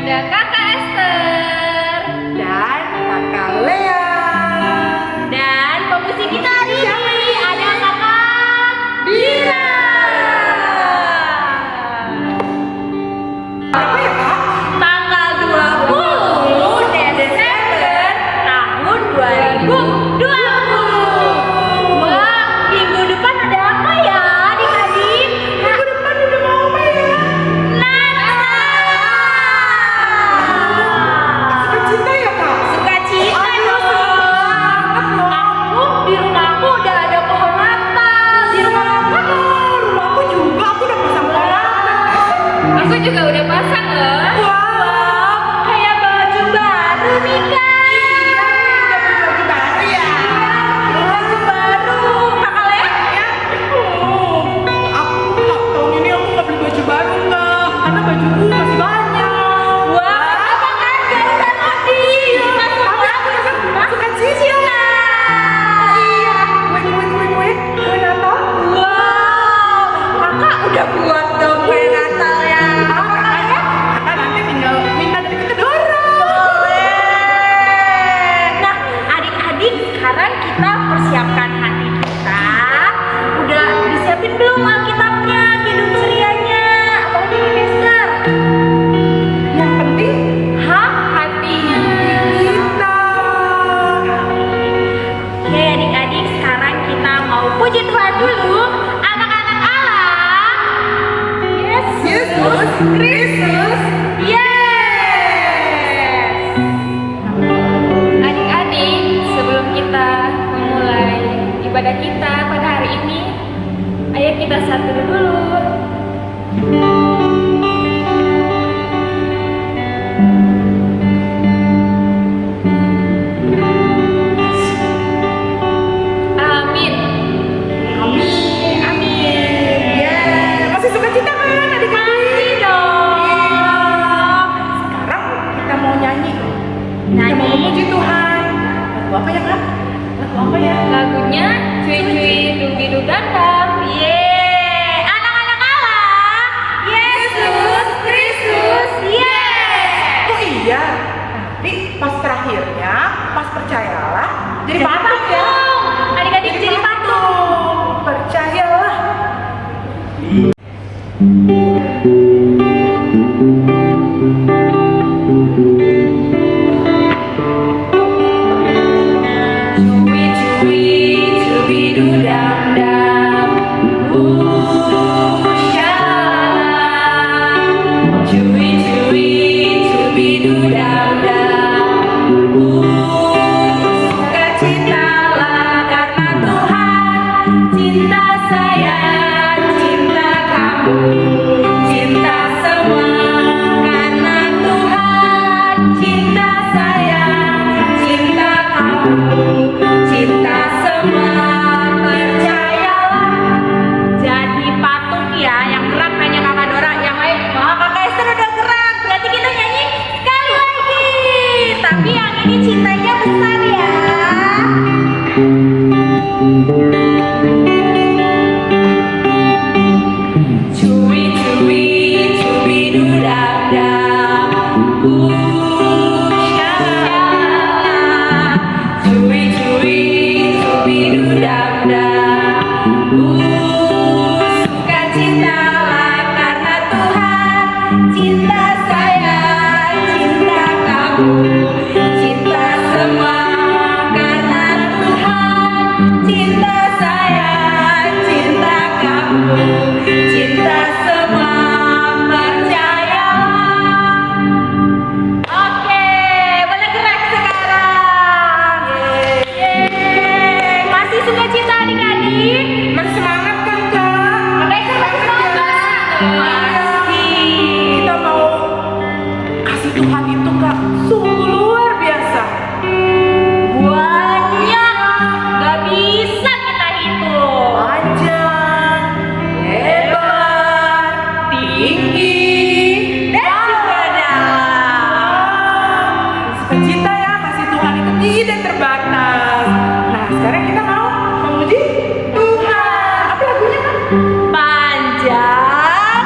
ada Kakak Esther dan Kakak Lea. dan pemusik kita hari ini ada Kakak Dira. Apa ya Kak? Tanggal 20 Desember tahun 2020. Wah, minggu depan ada apa ya adik-adik? Minggu depan udah mau apa ya? Sukacita ya Kak? Sukacita Aduh, dong. Aku di rumahku udah ada pohon Natal. Di rumah kakak. Rumahku juga, aku udah pasang pohon Natal. Aku juga udah pasang loh. Wow, Kayak baju baru nih kak. iya, udah beli baju baru ya. Baju baru. Kakak Lea? Aku tahun ini aku nggak beli baju baru Kak, karena bajuku masih banyak. Wah, apa kan? Gak tadi. Kita semua Sukacita. Iya, kue Natal. Wow, kakak udah buat dong kue Natal ya. Kakak nanti tinggal minta dari kita Dora. Nah, adik-adik, sekarang kita persiapkan hati kita. Udah disiapin belum Alkitabnya, Kidung Cerianya? Apalagi nih, Esther? Yang penting Hah? Hatinya. kita. Oke, adik-adik, sekarang kita mau puji Tuhan dulu. Anak-anak Allah. Yesus Kristus. Yes. Adik-adik, sebelum kita memulai ibadah kita pada hari ini, ayo kita satu dulu. Amin. Amin. Amin. Ya, masih sukacita kan adik-adik? Masih dong. Sekarang kita mau nyanyi. Kita Nyanyi. mau memuji Tuhan. Lagu apa ya Kak? Lagu apa ya? Lagunya cuy-cuy dubi-du gandam. Yeay. Anak-anak Allah. Yesus Kristus. Yeay. Oh iya, nanti pas terakhirnya, pas percayalah, jadi Jadi patung ya. patung. Adik-adik jadi patung. Percayalah. Cuy-cuy dubi-du dam-dam. Shalom. Cuy-cuy dubi-du dam-dam. Sukacitalah karena Tuhan cinta saya, cinta kamu, cinta semua karena Tuhan cinta saya, cinta kamu, cinta semua. Percayalah. Jadi patung ya, yang gerak hanya kakak Dora, yang lain wah kakak Esther udah gerak, berarti kita nyanyi sekali lagi. Tapi yang ini cintanya besar ya. Cuy-cuy, cubi-du-dam-dam. Shalom. Cuy-cuy, cubi-du-dam-dam. Sukacitalah karena Tuhan cinta saya, cinta kamu, cinta semua karena Tuhan cinta saya, cinta kamu, cinta semua. Percayalah. Oke, boleh gerak sekarang. Yeay. Masih sukacita adik-adik? Masih semangat kan Kak? Kakak Esther masih semangat. Masih. Kita mau kasih Tuhan itu Kak, sungguh luar biasa. Banyak, gak bisa kita hitung. Panjang, lebar, tinggi, Dan juga dalam. sukacita ya, kasih Tuhan itu tidak terbatas. Nah, sekarang kita mau memuji Tuhan. Apa lagunya Kak? Panjang,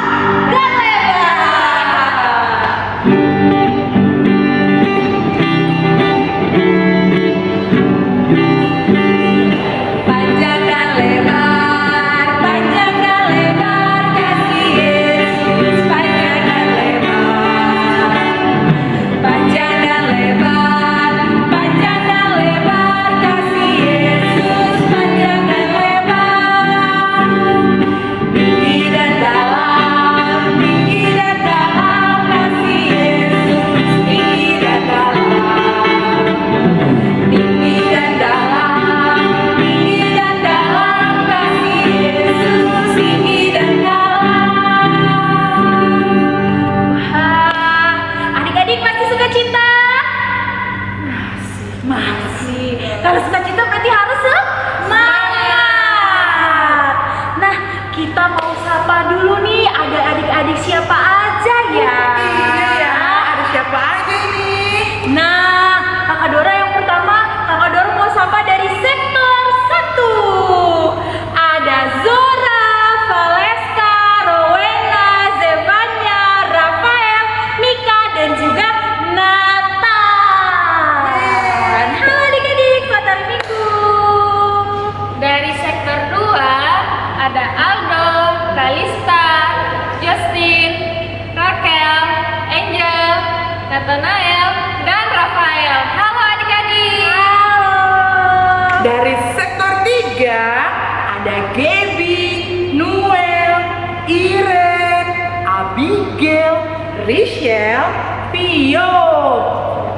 Gaby, Noel, Iren, Abigail, Rachel, Pio.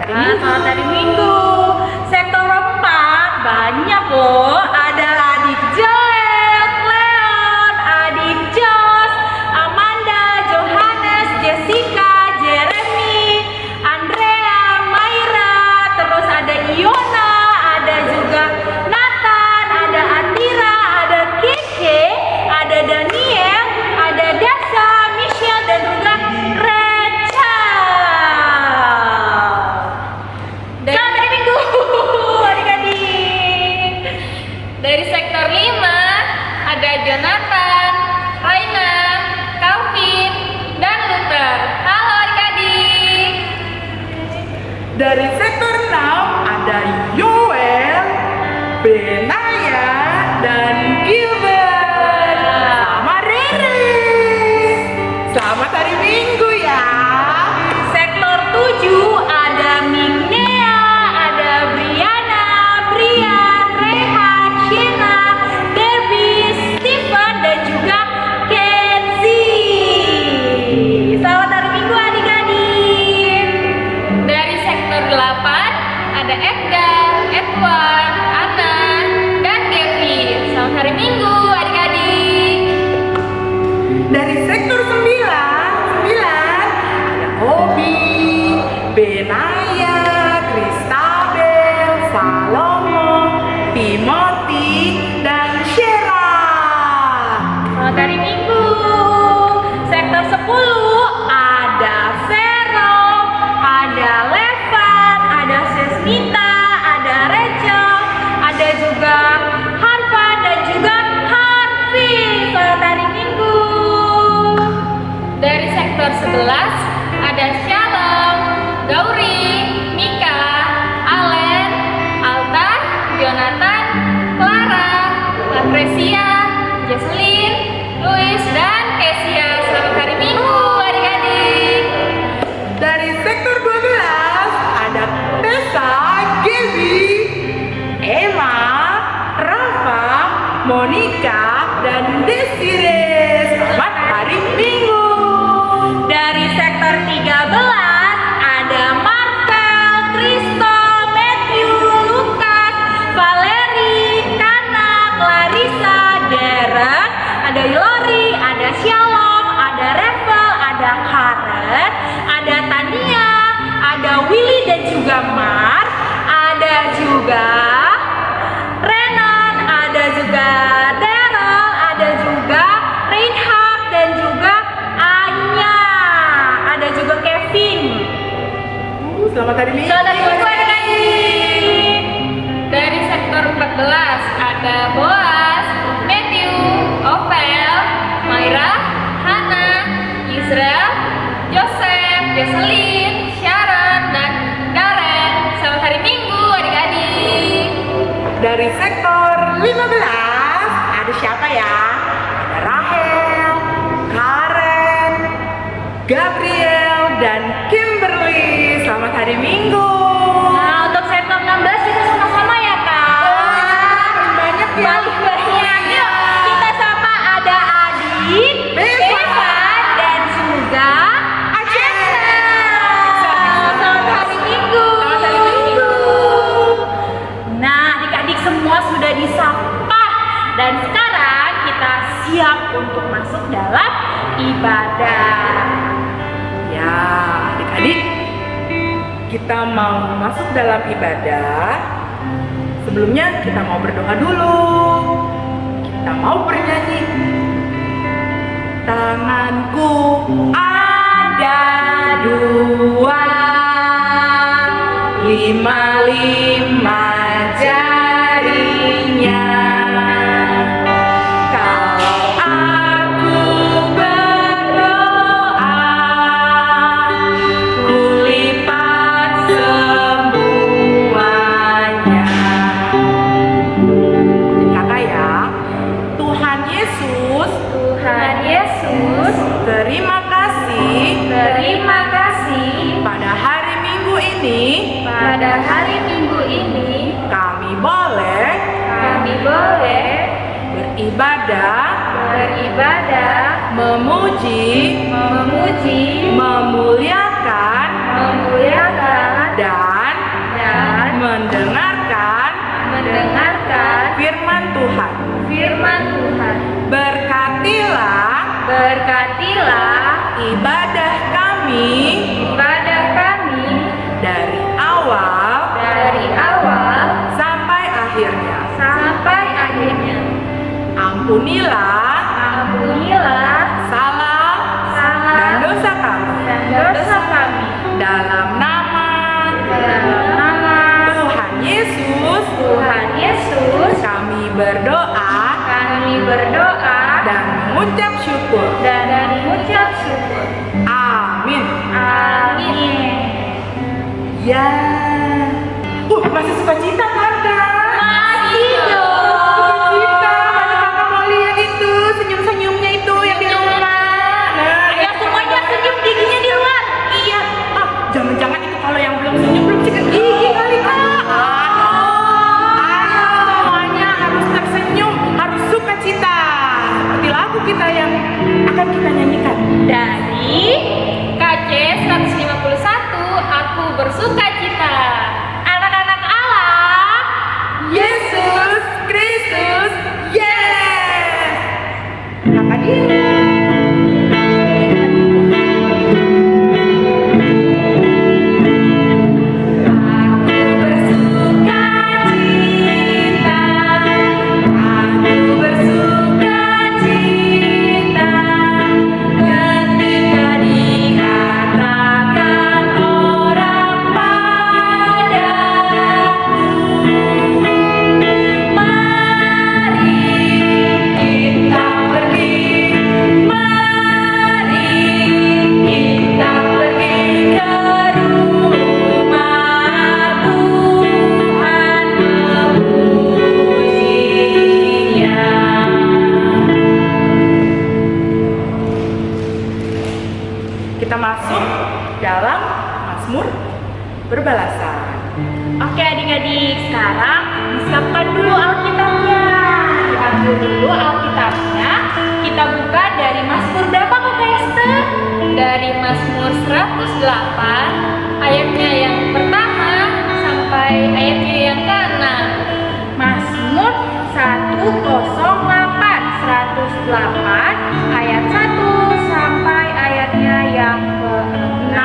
Selamat hari Minggu. Sektor 4 banyak loh. Ada adik Joel, Leon, adik Jos, Amanda, Johannes, Jessica, Jeremy, Andrea, Maira, terus ada Iona, ada juga Nathan, ada Atira, ada Keke, ada Daniel, ada Dasa, Michelle, dan juga Rachel. Selamat hari Minggu, adik-adik. Dari sektor 5 ada Jonathan, Raina, Calvin, dan Luther. Halo adik-adik. Dari sektor 6 ada Yoel, Benaya, dan Gilbert. Sama Rere. Selamat hari Minggu ya. Sektor 7 ada Mignea, ada Briana, Brian, Rehan, Shena, Debbie, Stephen, dan juga Kenzie. Selamat hari Minggu adik-adik. Dari sektor 8 ada Edgar, Edward, Anna, dan Kevin. Selamat hari Minggu adik-adik. Dari sektor 9 ada Obi, Benaya, Kristabel, Salomo, Timothy, dan Shera. Selamat hari Minggu. Sektor 10 ada Vero, ada Levan, ada Sesmita, ada Rachel, ada juga Harvan dan juga Harvey. Selamat hari Minggu. Dari sektor 11 ada Shalom, Gauri, Mika, Allen, Alta, Jonathan, Clara, Lucrecia, Jesslyn, Louis, dan Kesia. Selamat hari Minggu adik-adik. Dari sektor 12 ada Tessa, Gaby, Emma, Rafa, Monica, dan Desiree. Selamat hari Minggu. Dari sektor 13 ada Marvel, Kristo, Matthew, Lukas, Valeri, Kana, Clarissa, Darren, ada Lori, ada Shalom, ada Revel, ada Karen, ada Tania, ada Willy dan juga Mar, ada juga Renan, ada juga Daryl, ada juga Reinhard dan juga Anya, ada juga Kevin. Selamat hari Minggu. Selamat hari Minggu adik-adik. Dari sektor 14 ada Boas, Matthew, Ovel, Maira, Hana, Israel, Joseph, Jesselyn, Sharon, dan Karen. Selamat hari Minggu adik-adik. Dari sektor 15 ada siapa ya? Ada Rahel, Karen, Gabriel, dan Kimberly. Selamat hari Minggu. Nah, untuk sektor 16 kita sama-sama ya, Kak. Banyak ya. Balik banyak. Yuk, kita sama ada Adit, Bevan, dan juga Aceh. Selamat hari Minggu. Selamat hari Minggu. Nah, adik-adik semua sudah disapa dan sekarang kita siap untuk masuk dalam ibadah. Ya, adik-adik, kita mau masuk dalam ibadah. Sebelumnya kita mau berdoa dulu. Kita mau bernyanyi. Tanganku ada dua, lima jarinya. Kalau aku berdoa, kulipat semuanya. Kakak ya, Tuhan Yesus, terima kasih pada hari Minggu ini kami boleh beribadah beribadah, memuji, memuliakan, dan mendengarkan firman Tuhan. Berkatilah ibadah kami dari awal sampai akhirnya. Ampunilah salah dan dosa kami dalam nama Tuhan Yesus. Kami berdoa dan mengucap syukur. Amin. Ya. Masih sukacita kan, Kak? Masih dong. Sukacita. Mana Kakak mau lihat itu senyum-senyumnya itu yang di rumah. Ayo semuanya senyum, giginya di luar. Iya. Jangan-jangan itu kalau yang belum senyum belum sikat gigi kali, Kak. Ayo semuanya harus tersenyum, harus sukacita. Seperti lagu kita yang akan kita nyanyikan. Dari KC 151, aku bersuka cita. anak-anak Allah. Yesus Kristus, yes. Apa dia? Kita masuk dalam Mazmur berbalasan. Oke adik-adik, sekarang disiapkan dulu Alkitabnya. Diambil dulu Alkitabnya. Kita buka dari Mazmur berapa Kak Esther? Dari Mazmur 108 ayatnya yang pertama sampai ayatnya yang ke-6. Mazmur 108 ayat 1 sampai ayatnya yang ke-6.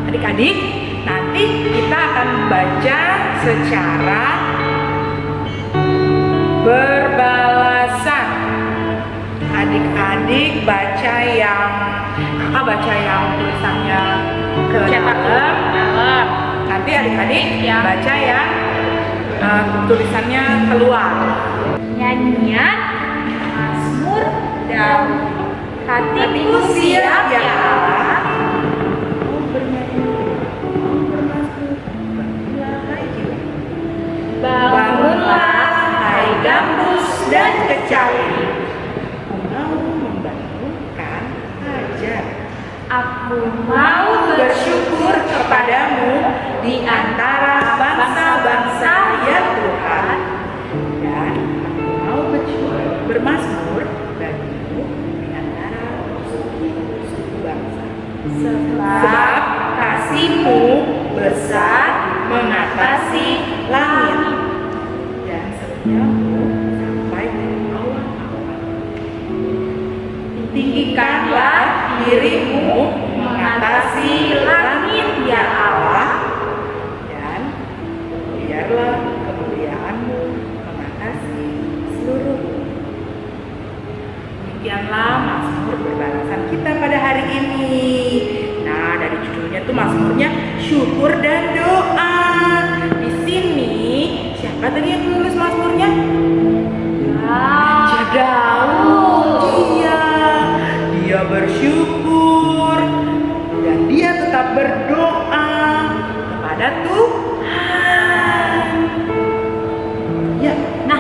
Adik-adik, nanti kita akan baca secara berbalasan. Adik-adik baca yang kakak baca yang tulisannya ke dalam. Nanti adik-adik baca yang tulisannya keluar. Nyanyian Mazmur Daud. Hatiku siap ya Allah. Bangunlah, hai gambus dan kecapi, mau membangunkan hajar. Aku Mau bersyukur kepadamu di antara bangsa-bangsa ya Tuhan, dan aku mau bermazmur bagimu di antara suku bangsa. Sebab kasih-Mu besar mengatasi langit, dan setiamu sampai ke awan-awan. Tinggikanlah dirimu mengatasi langit ya Allah, dan biarlah kemuliaan-Mu mengatasi seluruh bumi. Demikianlah Mazmur berbalasan kita pada hari ini. Nah, dari judulnya tuh Mazmurnya syukur dan doa. Di sini siapa tadi yang menulis Mazmurnya? Raja Daud. Dia bersyukur dan dia tetap berdoa kepada Tuhan. Ya, Nah,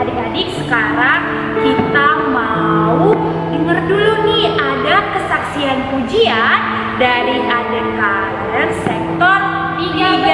adik-adik sekarang kita mau dengar dulu nih ada kesaksian pujian dari adik kalian sektor 13.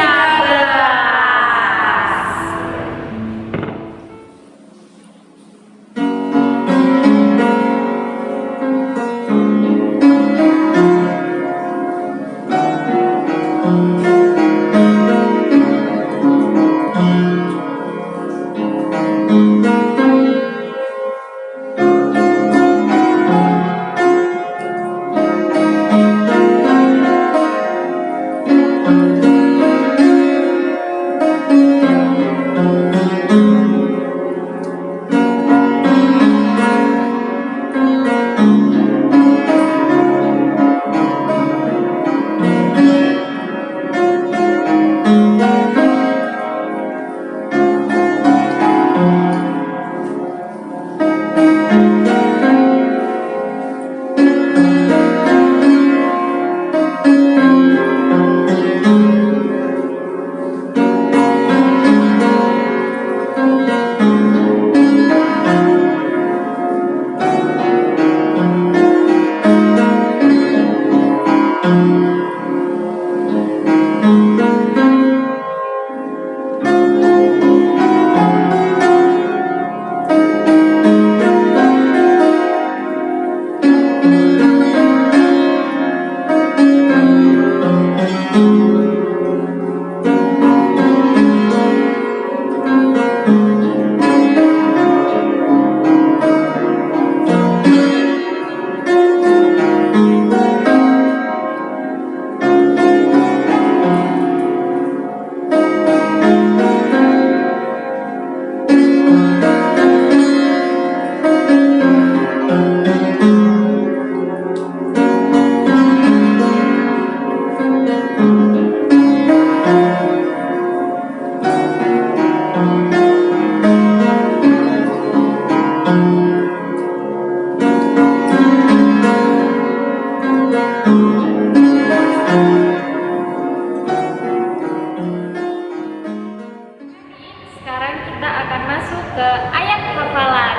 Sekarang kita akan masuk ke ayat hafalan.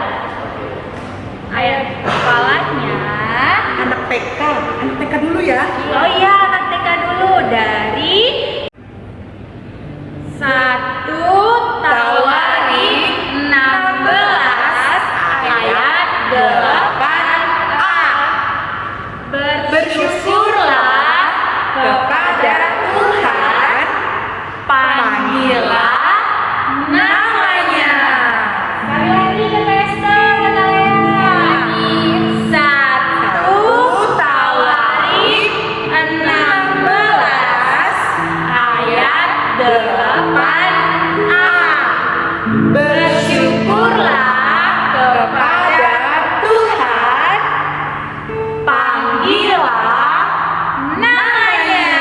Ayat hafalannya. Anak TK dulu ya. Oh iya, anak TK dulu dari 1 Tawarik 16 ayat 8a. Bersyukurlah kepada Tuhan, panggillah namanya. Sekali lagi kata Esther, kata Lea. 1 Tawarik 16 ayat 8a. Bersyukurlah kepada Tuhan, panggillah namanya.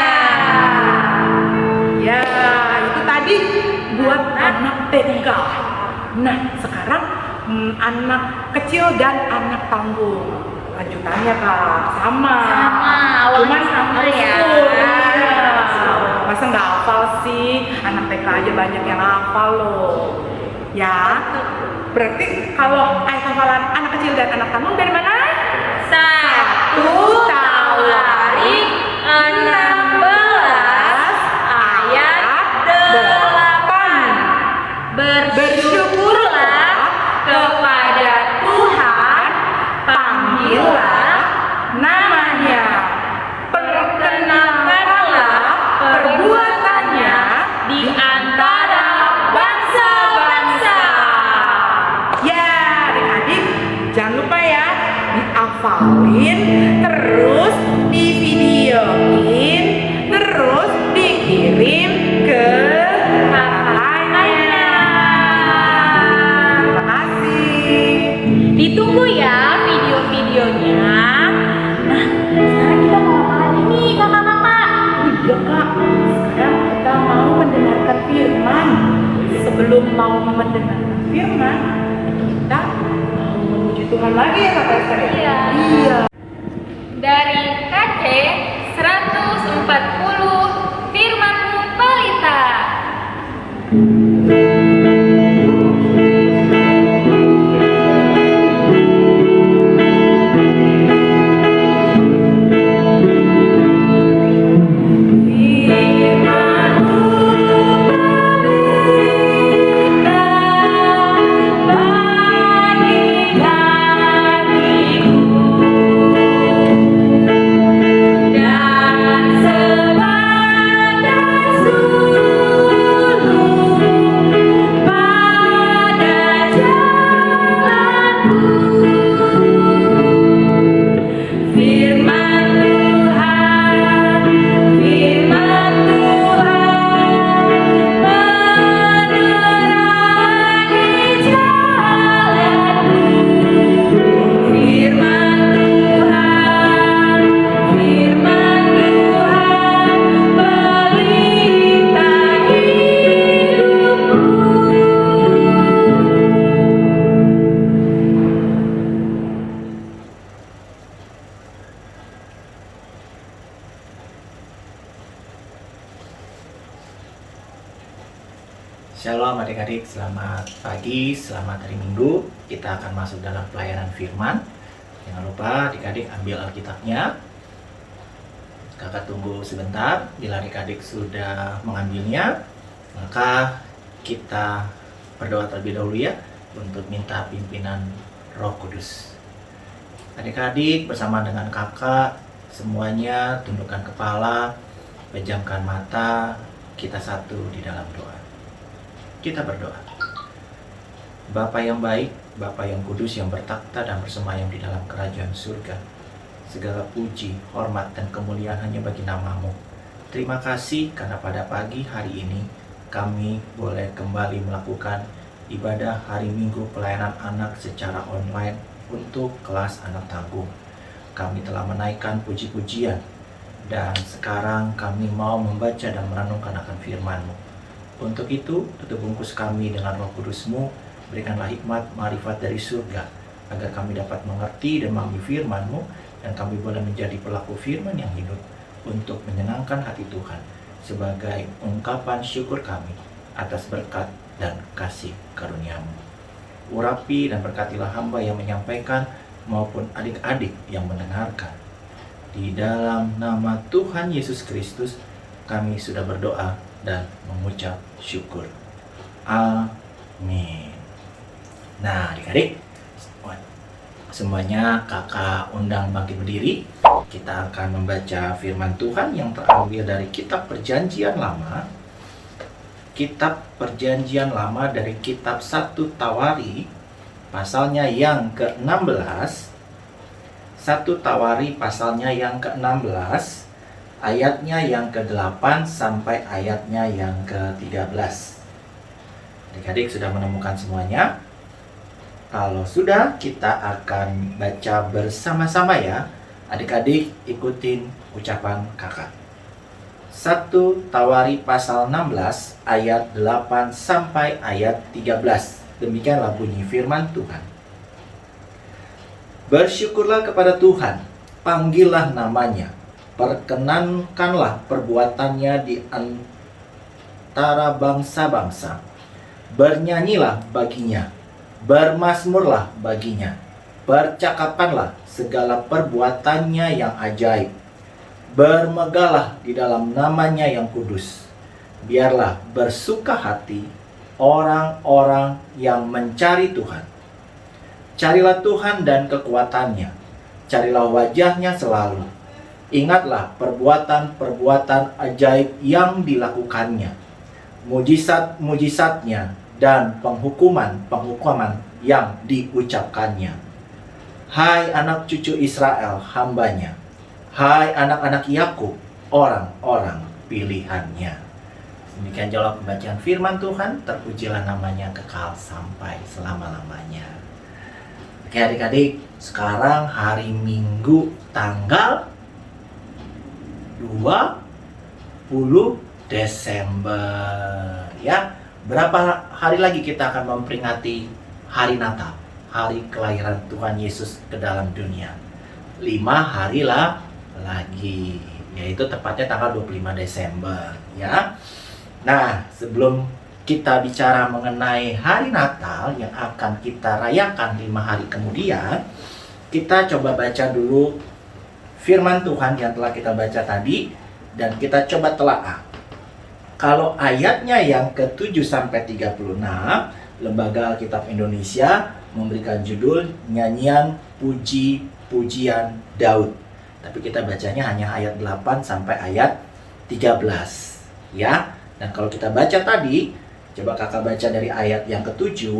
Ya, itu tadi buat anak TK. Nah, sekarang anak kecil dan anak tanggung. Lanjutannya Kak, sama. Awalnya sama ya. Iya. Masa nggak hafal sih? Anak TK aja banyak yang hafal loh. Ya, berarti kalau ayat hafalan anak kecil dan anak tanggung dari mana? 1 Tawarik 16 ayat 8. Bersyukurlah kepada Tuhan, panggillah namanya. Perkenalkanlah perbuatannya di antara bangsa-bangsa. Ya, adik-adik, jangan lupa ya dihafalin, terus divideoin, terus dikirim ke kakaknya. Terima kasih. Ditunggu ya video-videonya. Nah, sekarang kita mau apa lagi nih kakak-kakak? Iya Kak, sekarang kita mau mendengarkan firman. Sebelum mau mendengarkan firman, kita mau memuji Tuhan lagi ya Kak Esther ya? Iya. Iya. Dari KC 140 Firman-Mu Pelita. Bagi Shalom adik-adik, selamat pagi, selamat hari Minggu. Kita akan masuk dalam pelayanan firman. Jangan lupa adik-adik ambil Alkitabnya. Kakak tunggu sebentar, bila adik-adik sudah mengambilnya, maka kita berdoa terlebih dahulu ya, untuk minta pimpinan Roh Kudus. Adik-adik bersama dengan kakak, semuanya tundukkan kepala, pejamkan mata, kita satu di dalam doa. Kita berdoa. Bapa yang baik, Bapa yang kudus yang bertakhta dan bersemayam di dalam kerajaan surga. Segala puji, hormat, dan kemuliaan hanya bagi nama-Mu. Terima kasih karena pada pagi hari ini kami boleh kembali melakukan ibadah hari Minggu pelayanan anak secara online untuk kelas anak tanggung. Kami telah menaikkan puji-pujian dan sekarang kami mau membaca dan merenungkan akan firman-Mu. Untuk itu, tutup bungkus kami dengan Roh Kudus-Mu, berikanlah hikmat, marifat dari surga, agar kami dapat mengerti dan memahami firman-Mu, dan kami boleh menjadi pelaku firman yang hidup, untuk menyenangkan hati Tuhan, sebagai ungkapan syukur kami atas berkat dan kasih karunia-Mu. Urapi dan berkatilah hamba yang menyampaikan, maupun adik-adik yang mendengarkan. Di dalam nama Tuhan Yesus Kristus, kami sudah berdoa dan mengucap syukur. Amin. Nah, adik-adik, semuanya kakak undang bangkit berdiri. Kita akan membaca firman Tuhan yang terambil dari kitab Perjanjian Lama. Kitab Perjanjian Lama dari kitab 1 Tawari, pasalnya yang ke-16. 1 Tawari pasalnya yang ke-16, ayatnya yang ke-8 sampai ayatnya yang ke-13. Adik-adik sudah menemukan semuanya? Kalau sudah, kita akan baca bersama-sama ya. Adik-adik ikutin ucapan kakak. 1 Tawari pasal 16 ayat 8 sampai ayat 13. Demikianlah bunyi firman Tuhan. Bersyukurlah kepada Tuhan, panggillah namanya, perkenankanlah perbuatannya di antara bangsa-bangsa. Bernyanyilah baginya, bermazmurlah baginya, percakapanlah segala perbuatannya yang ajaib. Bermegahlah di dalam namanya yang kudus. Biarlah bersuka hati orang-orang yang mencari Tuhan. Carilah Tuhan dan kekuatannya, carilah wajahnya selalu. Ingatlah perbuatan-perbuatan ajaib yang dilakukannya, mujizat-mujizatnya, dan penghukuman-penghukuman yang diucapkannya. Hai anak cucu Israel, hambanya. Hai anak-anak Yakub, orang-orang pilihannya. Demikian jawab pembacaan firman Tuhan, terpujilah namanya kekal sampai selama-lamanya. Oke adik-adik, sekarang hari Minggu tanggal 20 Desember ya. Berapa hari lagi kita akan memperingati hari Natal, hari kelahiran Tuhan Yesus ke dalam dunia? 5 hari lagi, yaitu tepatnya tanggal 25 Desember ya. Nah, sebelum kita bicara mengenai hari Natal yang akan kita rayakan 5 hari kemudian, kita coba baca dulu firman Tuhan yang telah kita baca tadi, dan kita coba telaah. Kalau ayatnya yang ke-7 sampai 36, Lembaga Alkitab Indonesia memberikan judul Nyanyian Puji-Pujian Daud. Tapi kita bacanya hanya ayat 8 sampai ayat 13 ya. Dan kalau kita baca tadi, coba kakak baca dari ayat yang ke-7.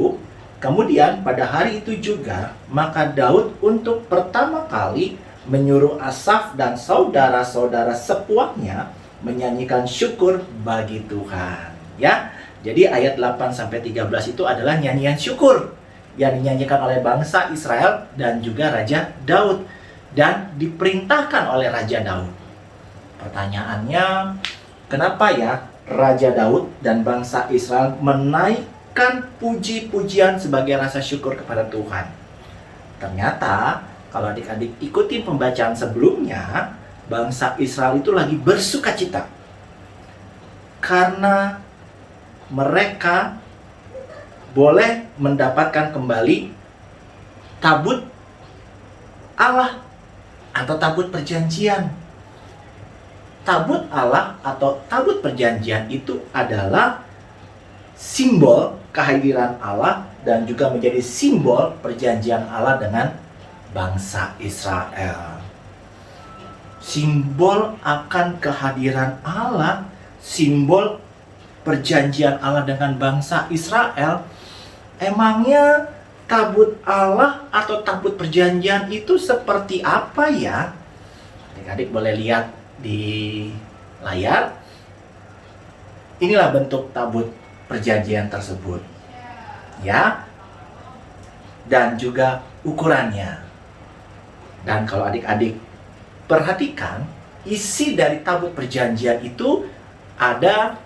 Kemudian pada hari itu juga, maka Daud untuk pertama kali menyuruh Asaf dan saudara-saudara sepuaknya menyanyikan syukur bagi Tuhan ya. Jadi ayat 8 sampai 13 itu adalah nyanyian syukur yang dinyanyikan oleh bangsa Israel dan juga Raja Daud, dan diperintahkan oleh Raja Daud. Pertanyaannya, kenapa ya Raja Daud dan bangsa Israel menaikkan puji-pujian sebagai rasa syukur kepada Tuhan? Ternyata kalau adik-adik ikutin pembacaan sebelumnya, bangsa Israel itu lagi bersuka cita karena mereka boleh mendapatkan kembali tabut Allah atau tabut perjanjian. Tabut Allah atau tabut perjanjian itu adalah simbol kehadiran Allah dan juga menjadi simbol perjanjian Allah dengan bangsa Israel. Simbol akan kehadiran Allah, simbol perjanjian Allah dengan bangsa Israel. Emangnya tabut Allah atau tabut perjanjian itu seperti apa ya? Adik-adik boleh lihat di layar. Inilah bentuk tabut perjanjian tersebut. Ya. Dan juga ukurannya. Dan kalau adik-adik perhatikan, isi dari tabut perjanjian itu ada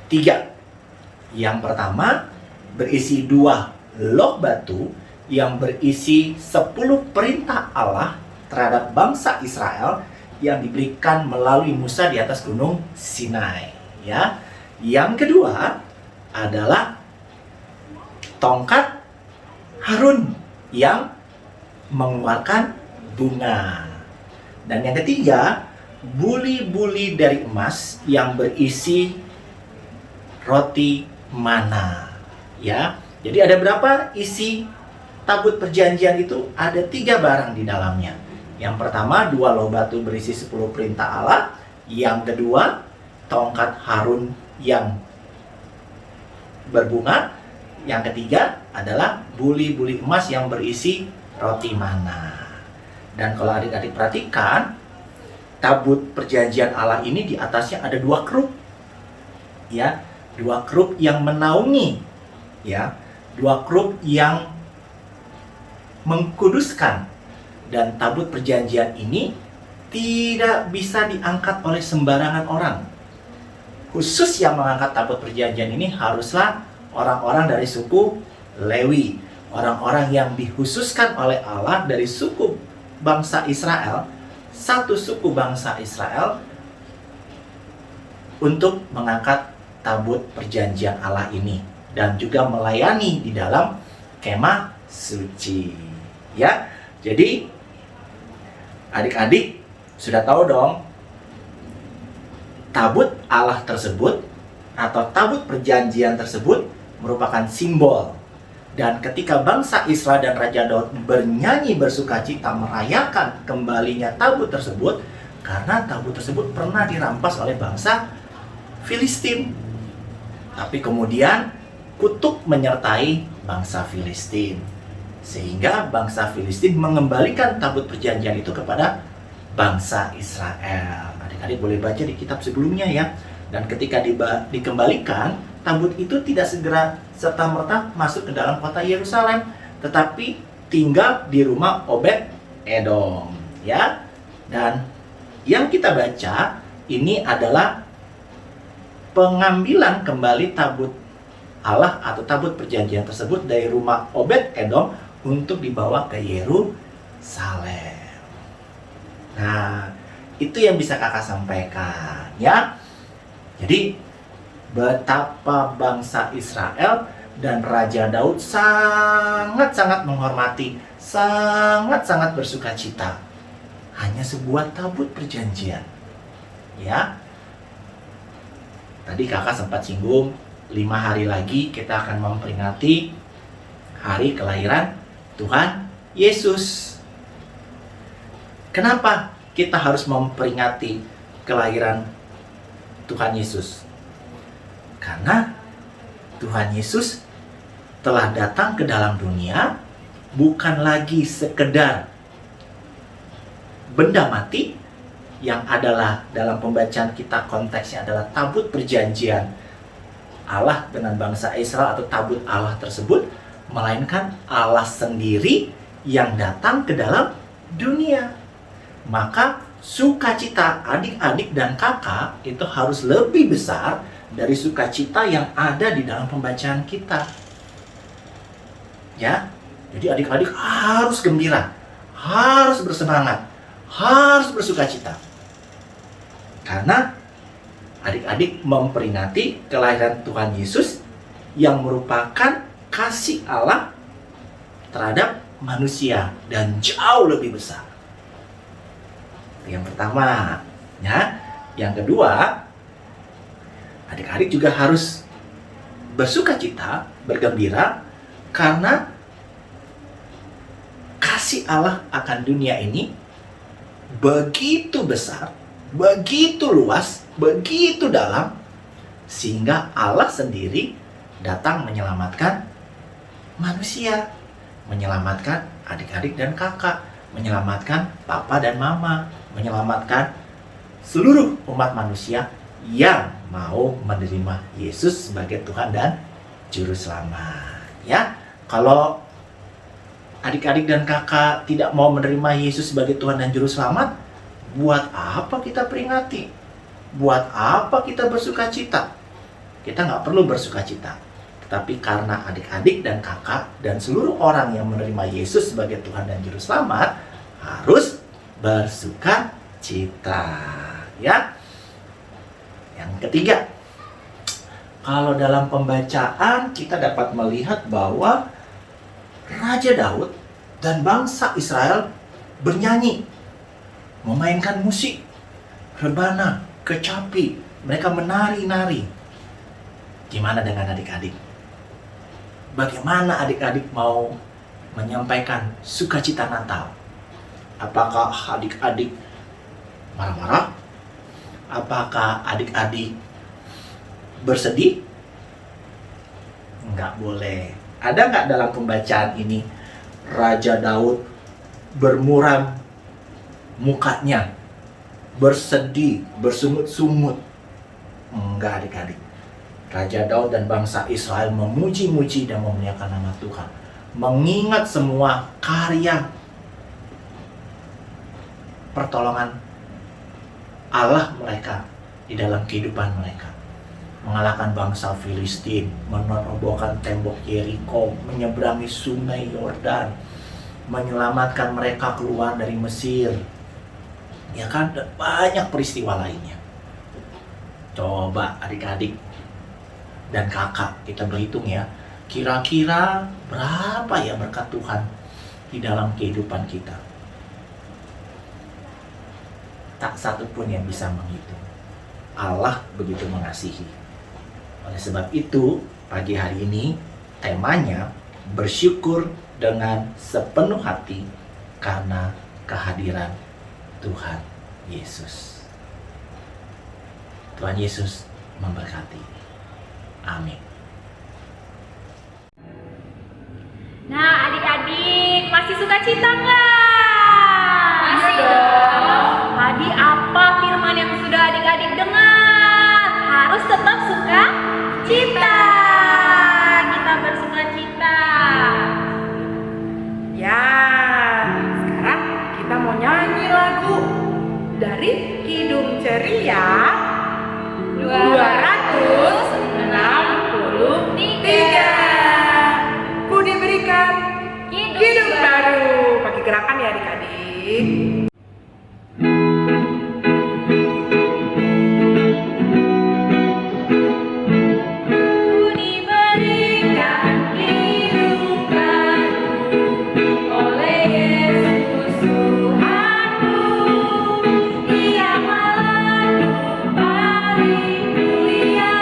3. Yang pertama berisi 2 loh batu yang berisi 10 perintah Allah terhadap bangsa Israel yang diberikan melalui Musa di atas gunung Sinai. Ya. Yang kedua adalah tongkat Harun yang mengeluarkan bunga. Dan yang ketiga, buli-buli dari emas yang berisi roti mana. Ya. Jadi ada berapa isi tabut perjanjian itu? Ada 3 barang di dalamnya. Yang pertama, 2 loh batu berisi 10 perintah Allah. Yang kedua, tongkat Harun yang berbunga. Yang ketiga adalah buli-buli emas yang berisi roti mana. Dan kalau adik-adik perhatikan, tabut perjanjian Allah ini di atasnya ada 2 kerub. Ya, 2 kerub yang menaungi. Ya, 2 kerub yang mengkuduskan. Dan tabut perjanjian ini tidak bisa diangkat oleh sembarangan orang. Khusus yang mengangkat tabut perjanjian ini haruslah orang-orang dari suku Lewi. Orang-orang yang dikhususkan oleh Allah dari suku bangsa Israel. Satu suku bangsa Israel untuk mengangkat tabut perjanjian Allah ini. Dan juga melayani di dalam kemah suci. Ya, jadi adik-adik sudah tahu dong, tabut Allah tersebut atau tabut perjanjian tersebut merupakan simbol. Dan ketika bangsa Israel dan Raja Daud bernyanyi bersukacita merayakan kembalinya tabut tersebut, karena tabut tersebut pernah dirampas oleh bangsa Filistin. Tapi kemudian kutuk menyertai bangsa Filistin, sehingga bangsa Filistin mengembalikan tabut perjanjian itu kepada bangsa Israel. Adik-adik boleh baca di kitab sebelumnya ya. Dan ketika dikembalikan, tabut itu tidak segera serta-merta masuk ke dalam kota Yerusalem, tetapi tinggal di rumah Obed Edom, ya. Dan yang kita baca ini adalah pengambilan kembali tabut Allah atau tabut perjanjian tersebut dari rumah Obed Edom untuk dibawa ke Yerusalem. Nah, itu yang bisa kakak sampaikan ya. Jadi betapa bangsa Israel dan Raja Daud sangat-sangat menghormati, sangat-sangat bersukacita. Hanya sebuah tabut perjanjian. Ya. Tadi kakak sempat singgung 5 hari lagi kita akan memperingati hari kelahiran Tuhan Yesus. Kenapa kita harus memperingati kelahiran Tuhan Yesus? Karena Tuhan Yesus telah datang ke dalam dunia bukan lagi sekedar benda mati yang adalah dalam pembacaan kita konteksnya adalah tabut perjanjian Allah dengan bangsa Israel atau tabut Allah tersebut, melainkan Allah sendiri yang datang ke dalam dunia. Maka sukacita adik-adik dan kakak itu harus lebih besar dari sukacita yang ada di dalam pembacaan kita. Ya, jadi adik-adik harus gembira, harus bersemangat, harus bersukacita. Karena adik-adik memperingati kelahiran Tuhan Yesus yang merupakan kasih Allah terhadap manusia dan jauh lebih besar. Yang pertama, ya. Yang kedua, adik-adik juga harus bersukacita, bergembira karena kasih Allah akan dunia ini begitu besar, begitu luas, begitu dalam, sehingga Allah sendiri datang menyelamatkan manusia, menyelamatkan adik-adik dan kakak, menyelamatkan papa dan mama, menyelamatkan seluruh umat manusia yang mau menerima Yesus sebagai Tuhan dan Juru Selamat. Ya, kalau adik-adik dan kakak tidak mau menerima Yesus sebagai Tuhan dan Juru Selamat, buat apa kita peringati? Buat apa kita bersukacita? Kita nggak perlu bersukacita. Tetapi karena adik-adik dan kakak dan seluruh orang yang menerima Yesus sebagai Tuhan dan Juru Selamat harus bersukacita. Ya. Yang ketiga, kalau dalam pembacaan kita dapat melihat bahwa Raja Daud dan bangsa Israel bernyanyi, memainkan musik, rebana, kecapi, mereka menari-nari. Gimana dengan adik-adik? Bagaimana adik-adik mau menyampaikan sukacita Natal? Apakah adik-adik marah-marah? Apakah adik-adik bersedih? Enggak boleh. Ada nggak dalam pembacaan ini Raja Daud bermuram mukanya, bersedih, bersungut-sungut? Enggak, adik-adik. Raja Daud dan bangsa Israel memuji-muji dan memuliakan nama Tuhan, mengingat semua karya pertolongan Allah mereka di dalam kehidupan mereka. Mengalahkan bangsa Filistin, merobohkan tembok Yeriko, menyeberangi sungai Yordan, menyelamatkan mereka keluar dari Mesir. Ya kan, dan banyak peristiwa lainnya. Coba adik-adik dan kakak kita berhitung ya, kira-kira berapa ya berkat Tuhan di dalam kehidupan kita? Tak satu pun yang bisa menghitung. Allah begitu mengasihi. Oleh sebab itu, pagi hari ini temanya bersyukur dengan sepenuh hati karena kehadiran Tuhan Yesus. Tuhan Yesus memberkati. Amin. Nah, adik-adik masih sukacita nggak? Masih dong. Tadi apa firman yang sudah adik-adik dengar? Harus tetap sukacita. Kita bersukacita. Ya, sekarang kita mau nyanyi lagu dari Kidung Ceria 263. Ku diberikan hidup baru. Pakai gerakan ya adik-adik. Ku diberikan hidup baru oleh Yesus Tuhanku. Ia malah paling mulia,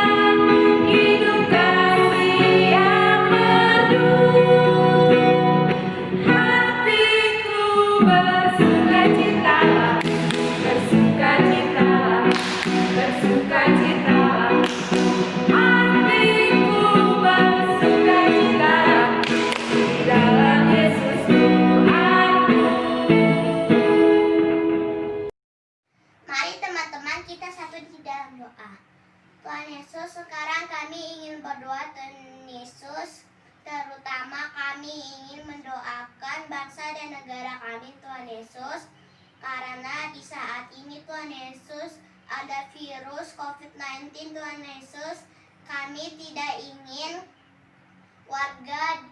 hidup kasih yang merdu. Hatiku bersukacitalah, bersukacitalah, bersukacitalah. Hatiku bersukacitalah di dalam Yesus Tuhanku. Mari teman-teman kita satu di dalam doa. Tuhan Yesus, sekarang kami ingin berdoa Tuhan Yesus. Terutama kami ingin mendoakan bangsa dan negara kami Tuhan Yesus. Karena di saat ini Tuhan Yesus ada virus COVID-19 Tuhan Yesus. Kami tidak ingin warga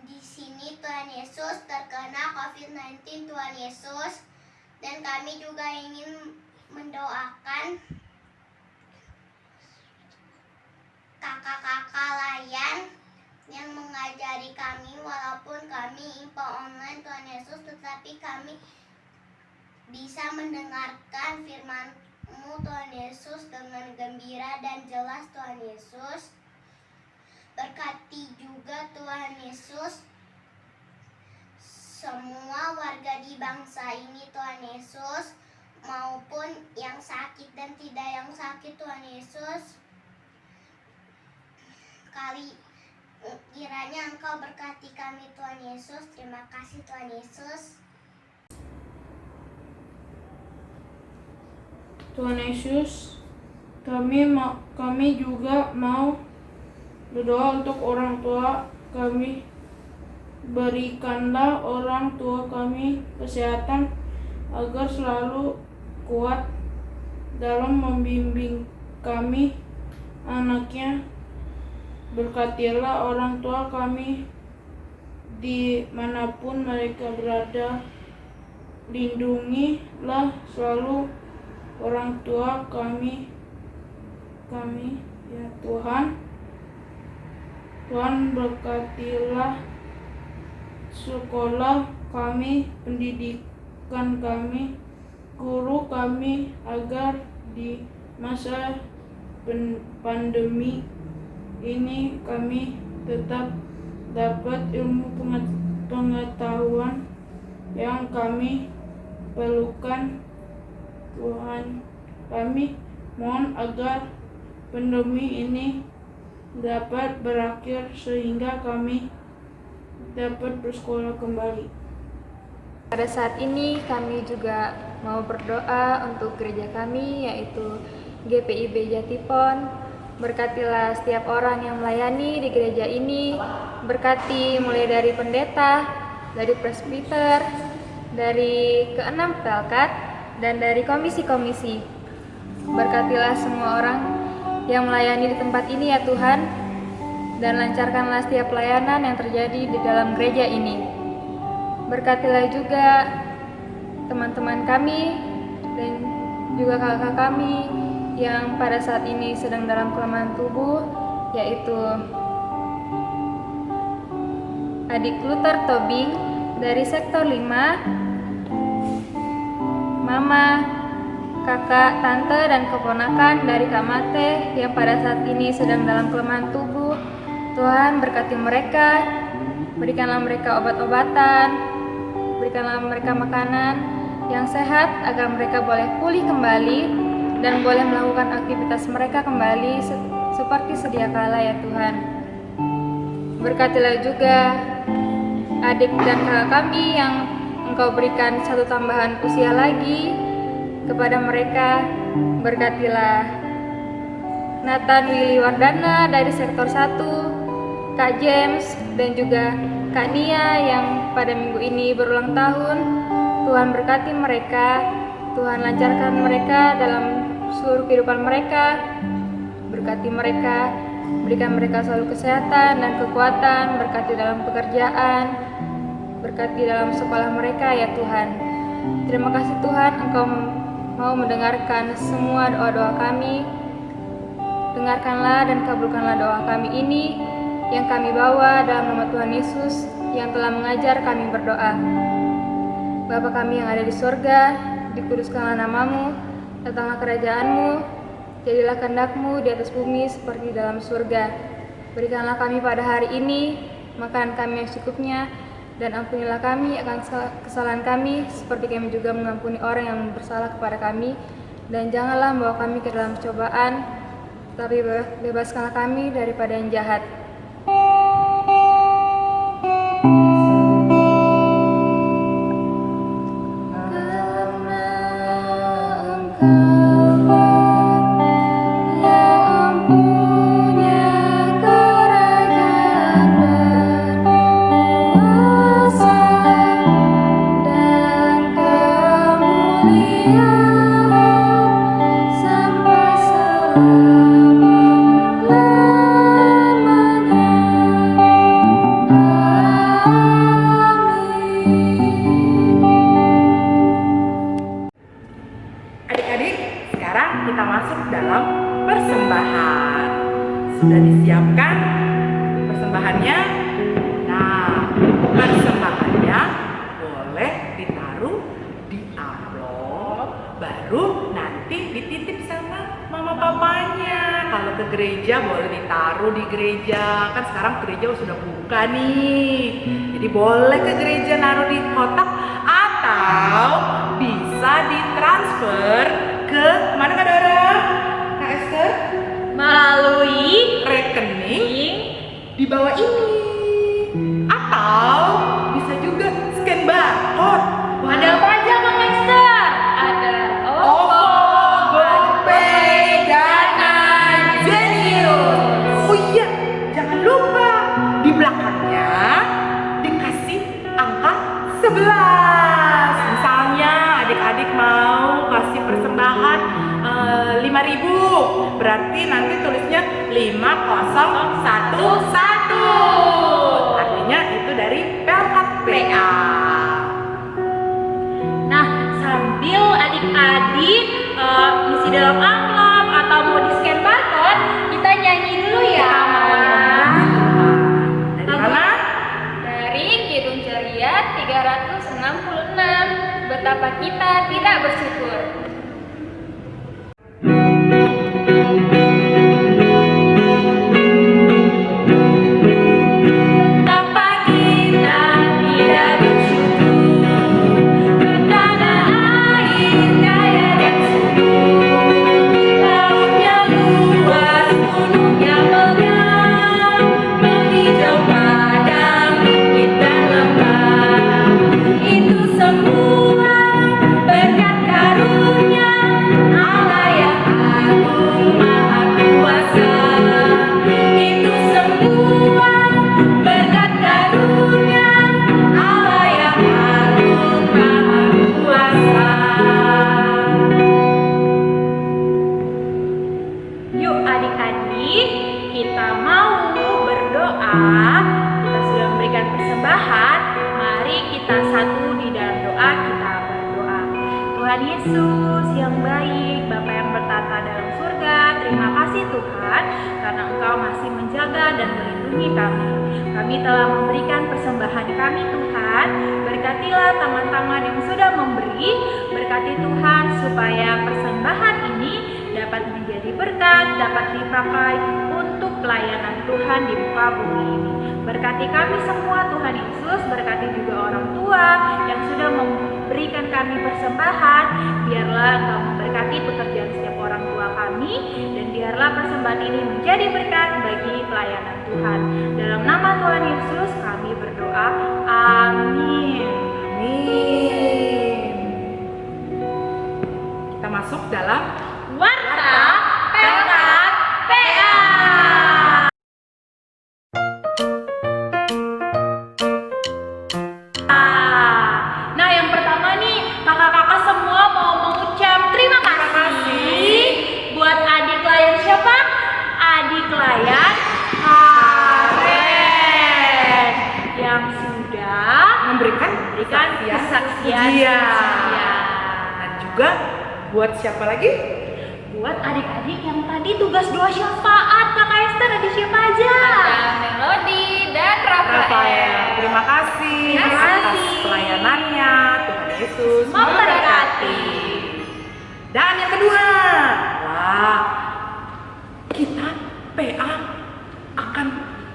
di sini Tuhan Yesus terkena COVID-19 Tuhan Yesus. Dan kami juga ingin mendoakan kakak-kakak layan yang mengajari kami walaupun kami info online Tuhan Yesus, tetapi kami bisa mendengarkan firman-Mu Tuhan Yesus dengan gembira dan jelas Tuhan Yesus. Berkati juga Tuhan Yesus semua warga di bangsa ini Tuhan Yesus, maupun yang sakit dan tidak yang sakit Tuhan Yesus. Kiranya Engkau berkati kami Tuhan Yesus. Terima kasih Tuhan Yesus. Tuhan Yesus, kami juga mau berdoa untuk orang tua kami. Berikanlah orang tua kami kesehatan agar selalu kuat dalam membimbing kami anaknya. Berkatilah orang tua kami dimanapun mereka berada. Lindungilah selalu orang tua kami ya Tuhan. Tuhan berkatilah sekolah kami, pendidikan kami, guru kami, agar di masa pandemi ini kami tetap dapat ilmu pengetahuan yang kami perlukan. Tuhan, kami mohon agar pandemi ini dapat berakhir sehingga kami dapat bersekolah kembali. Pada saat ini kami juga mau berdoa untuk gereja kami, yaitu GPIB Jatipon. Berkatilah setiap orang yang melayani di gereja ini. Berkati mulai dari pendeta, dari presbiter, dari keenam pelkat, dan dari komisi-komisi. Berkatilah semua orang yang melayani di tempat ini ya Tuhan, dan lancarkanlah setiap pelayanan yang terjadi di dalam gereja ini. Berkatilah juga teman-teman kami dan juga kakak kami yang pada saat ini sedang dalam kelemahan tubuh, yaitu adik Luther Tobing dari sektor 5, mama, kakak, tante, dan keponakan dari Kak Mate yang pada saat ini sedang dalam kelemahan tubuh. Tuhan berkati mereka, berikanlah mereka obat-obatan, berikanlah mereka makanan yang sehat agar mereka boleh pulih kembali dan boleh melakukan aktivitas mereka kembali seperti sedia kala ya Tuhan. Berkatilah juga adik dan kakak kami yang Engkau berikan satu tambahan usia lagi kepada mereka. Berkatilah Nathan Willy Wardana dari sektor 1, Kak James, dan juga Kak Nia yang pada minggu ini berulang tahun. Tuhan berkati mereka, Tuhan lancarkan mereka dalam seluruh kehidupan mereka. Berkati mereka, berikan mereka selalu kesehatan dan kekuatan, berkati dalam pekerjaan, berkati dalam sekolah mereka ya Tuhan. Terima kasih Tuhan, Engkau mau mendengarkan semua doa-doa kami. Dengarkanlah dan kabulkanlah doa kami ini yang kami bawa dalam nama Tuhan Yesus yang telah mengajar kami berdoa. Bapa kami yang ada di surga, dikuduskanlah namamu, datanglah kerajaan-Mu, jadilah kehendak-Mu di atas bumi seperti dalam surga. Berikanlah kami pada hari ini makanan kami yang secukupnya, dan ampunilah kami akan kesalahan kami seperti kami juga mengampuni orang yang bersalah kepada kami. Dan janganlah membawa kami ke dalam cobaan, tapi bebaskanlah kami daripada yang jahat. Adik-adik, sekarang kita masuk dalam persembahan. Sudah disiapkan persembahannya? Nah, persembahannya boleh ditaruh di amplop, baru nanti dititip sama mama papanya. Kalau ke gereja boleh ditaruh di gereja, kan sekarang gereja sudah buka nih. Jadi boleh ke gereja naruh di kotak atau bisa ditransfer ke mana Kak Dora? Kak Esther? Melalui Rekening di bawah ini. Atau bisa juga scan barcode. ada apa aja Kak Esther? Ada OVO, GoPay, Dana, Zenius. Oh iya, jangan lupa di belakangnya dikasih angka 11. Misalnya adik-adik mau kasih persembahan 5.000, berarti nanti tulisnya 5011. Artinya itu dari Pelkat PA. Nah, sambil adik-adik isi dalam amplop atau mau di scan barcode, kita nyanyi dulu ya. Dari mana? dari Kidung Ceria 366. Betapa kita tidak bersyukur. Betapa kita tidak bersyukur ke tanah air kaya dan subur, lautnya luas, gunungnya megah, menghijau padang, bukit dan lembah. Itu semua berkat karunia Allah yang agung maha kuasa. Itu semua berkat karunia Allah yang agung maha kuasa. Yuk adik-adik, kita mau berdoa. Kita sudah memberikan persembahan. Mari kita satu di dalam doa, kita berdoa. Tuhan Yesus yang baik, Bapa yang bertata dalam surga, terima kasih Tuhan karena Engkau masih menjaga dan melindungi kami. Kami telah memberikan persembahan kami Tuhan. Berkatilah teman-teman yang sudah memberi. Berkati Tuhan supaya persembahan ini dapat menjadi berkat, dapat dipakai untuk pelayanan Tuhan di muka bumi ini. Berkati kami semua Tuhan Yesus, berkati juga orang tua yang sudah memberikan kami persembahan. Biarlah Engkau memberkati pekerjaan setiap orang tua kami, dan biarlah persembahan ini menjadi berkat bagi pelayanan Tuhan. Dalam nama Tuhan Yesus kami berdoa. Amin. Amin. Kita masuk dalam Warta Pelkat PA. Nah, yang pertama nih, kakak-kakak semua mau mengucap terima kasih buat adik layan siapa? Adik layan Karen yang sudah memberikan kesaksian. Iya. Dan juga buat siapa lagi? Buat adik-adik yang tadi tugas doa syafaat, Kakak Esther, ada siapa aja? Ada Melody dan Rafael. Terima kasih Terima atas kasih. pelayanannya. Tuhan Yesus Memberkati. Dan yang kedua, wah, kita PA akan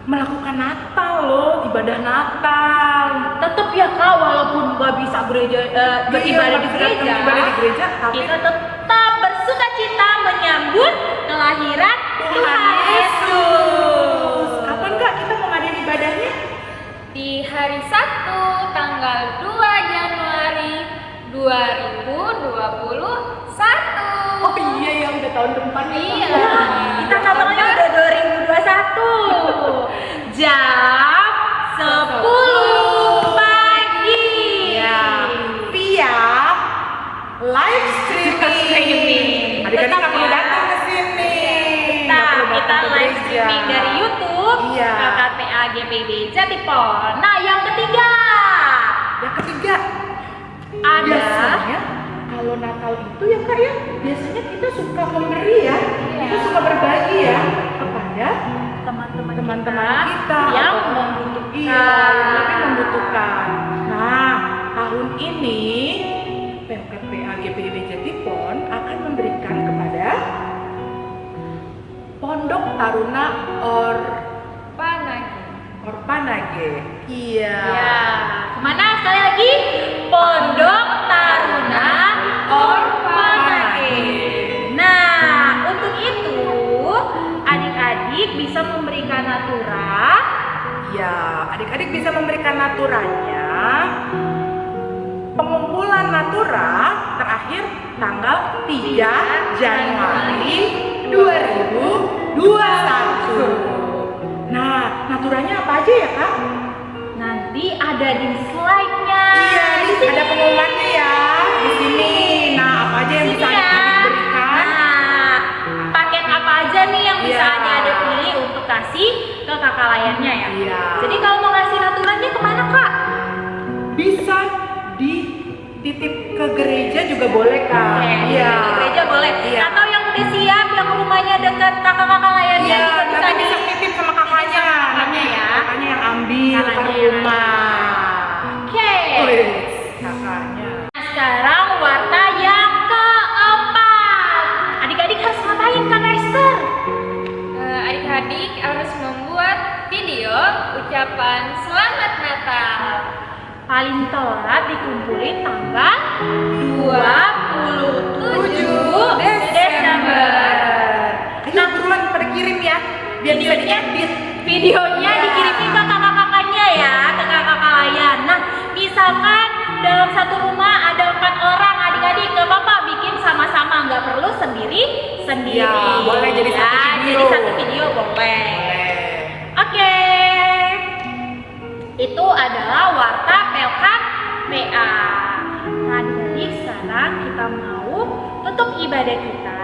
melakukan Natal loh, ibadah Natal. Tetap ya Kak, walaupun nggak bisa beribadah di gereja, ibadah di gereja, tapi kita tetap bersuka cita menyambut kelahiran Tuhan Yesus. Kapan Kak kita mau ngadain ibadahnya? Di hari Sabtu tanggal 2 Januari 2021. Oh iya ya, udah tahun depan nih. Iya. Kita katanya udah 2021. Jam 10 pagi. Ya, via live streaming. Adik-adik nggak perlu datang ke sini. Nggak perlu Kita datang ke live gereja. streaming dari YouTube, Iya. KKPA GPB Jatipol. Nah, yang ketiga Yang ketiga, ada biasanya kalau Natal itu ya Kak ya, biasanya kita suka memberi ya, kita suka berbagi ya kepada teman-teman kita yang atau membutuhkan. iya, yang lebih membutuhkan. Nah, tahun ini Pemkab PAGPIB Jatipon akan memberikan kepada Pondok Taruna Orpanage. Iya. Ya, kemana sekali lagi? Pondok Taruna Orpanage. Nah, untuk itu adik-adik bisa memberikan natura. Ya, adik-adik bisa memberikan naturanya. Pengumpulan natura terakhir tanggal 3 Januari 2021. Nah, naturanya apa aja ya, Kak? Nanti ada di slide-nya. Iya, di sini. ada pengumumannya ya di sini. Nah, apa aja yang bisa Sini ya. adik-adik berikan? Nah, paket apa aja nih yang bisa Iya. adik-adik pilih untuk kasih ke kakak layannya ya? Iya. Jadi kalau mau ngasih naturanya kemana, Kak? Bisa dititip ke gereja juga boleh, Kak. Iya. Di gereja boleh. Iya. Atau yang udah siap, yang rumahnya dekat kakak-kakak layannya Iya, juga bisa nanti bisa titip sama kakaknya. kakaknya ya. Kakaknya yang ambil ke Kakaknya. rumah. Oke. Wih, kakaknya. Nah, sekarang warta yang keempat. Adik-adik harus ngapain, Kak Esther? Adik-adik harus membuat video ucapan Selamat Natal. Paling telat dikumpulin tanggal 27 Desember. Ayo buruan pada kirim ya, biar bisa diedit. Videonya dikirimin ke kakak-kakaknya ya, ke kakak layan. Nah, misalkan dalam satu rumah ada 4 orang adik-adik, nggak apa-apa bikin sama-sama, nggak perlu sendiri-sendiri. Ya, boleh jadi Ya, satu video. Jadi satu video boleh. Oke. Itu adalah warta Pemkab PA. Nah, adik-adik sekarang kita mau tutup ibadah kita.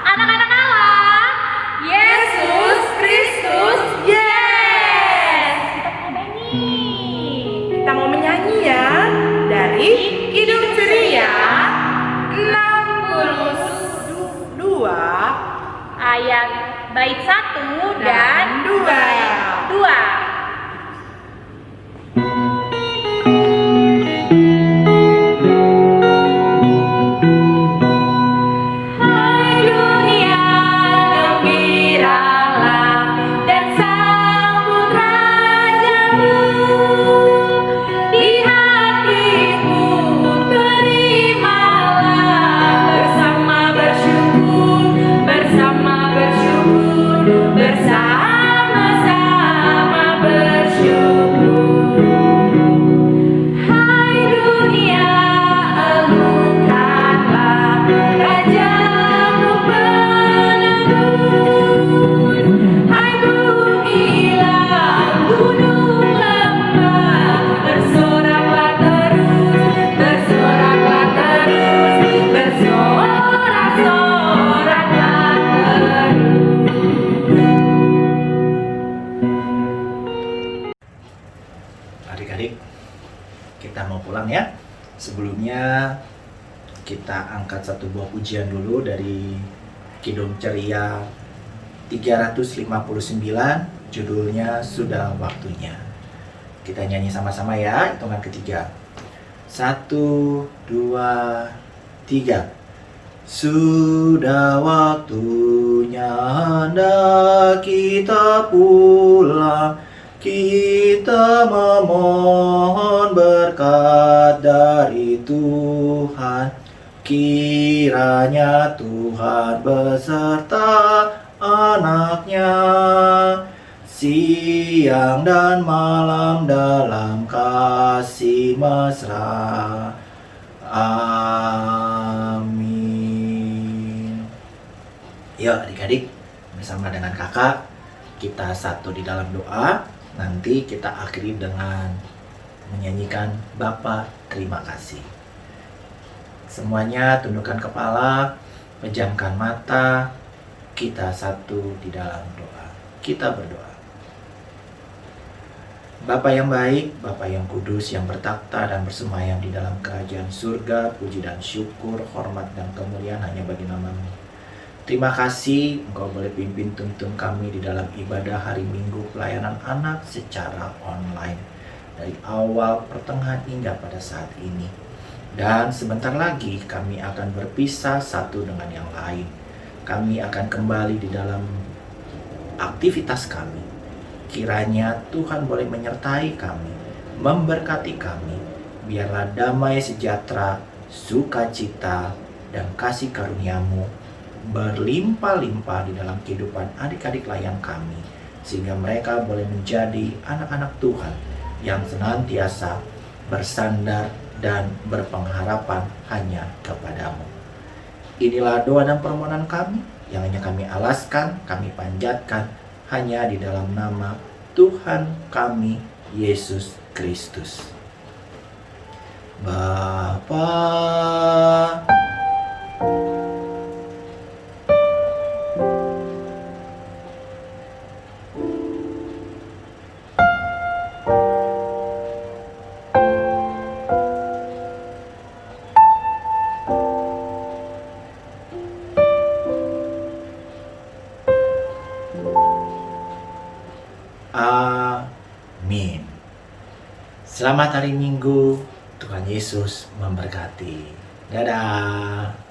Anak-anak Allah, Yesus Kristus, yes. Kita mau nih. Kita mau menyanyi ya dari Kidung Ceria 62 Ayat bait 1 dan dan 2. 2. Hai dunia, gembiralah dan sambut rajamu. Di hatimu terimalah bersama bersyukur, bersama-sama bersyukur. Hai dunia, elukanlah rajamu penebus. Hai bumilah gunung lembah, bersoraklah terus, bersorak-soraklah terus. Adik-adik, kita mau pulang ya. Sebelumnya kita angkat satu buah pujian dulu dari Kidung Ceria 359, judulnya Sudah Waktunya. Kita nyanyi sama-sama ya, hitungan ketiga. 1, 2, 3. Sudah waktunya hendak kita pulang. Kita memohon berkat dari Tuhan. Kiranya Tuhan beserta anak-Nya siang dan malam dalam kasih mesra. Amin. Yuk adik-adik, bersama dengan kakak kita satu di dalam doa. Nanti kita akhiri dengan menyanyikan Bapa terima kasih. Semuanya tundukkan kepala, pejamkan mata, kita satu di dalam doa. Kita berdoa. Bapa yang baik, Bapa yang kudus, yang bertakhta dan bersemayam di dalam kerajaan surga, puji dan syukur, hormat dan kemuliaan hanya bagi nama-Mu. Terima kasih Engkau boleh pimpin tuntun kami di dalam ibadah hari Minggu pelayanan anak secara online. Dari awal, pertengahan hingga pada saat ini. Dan sebentar lagi kami akan berpisah satu dengan yang lain. Kami akan kembali di dalam aktivitas kami. Kiranya Tuhan boleh menyertai kami, memberkati kami. Biarlah damai sejahtera, sukacita, dan kasih karunia-Mu berlimpah-limpah di dalam kehidupan adik-adik layan kami, sehingga mereka boleh menjadi anak-anak Tuhan yang senantiasa bersandar dan berpengharapan hanya kepadamu. Inilah doa dan permohonan kami yang hanya kami alaskan, kami panjatkan hanya di dalam nama Tuhan kami Yesus Kristus. Bapa, amin. Selamat hari Minggu. Tuhan Yesus memberkati. Dadah.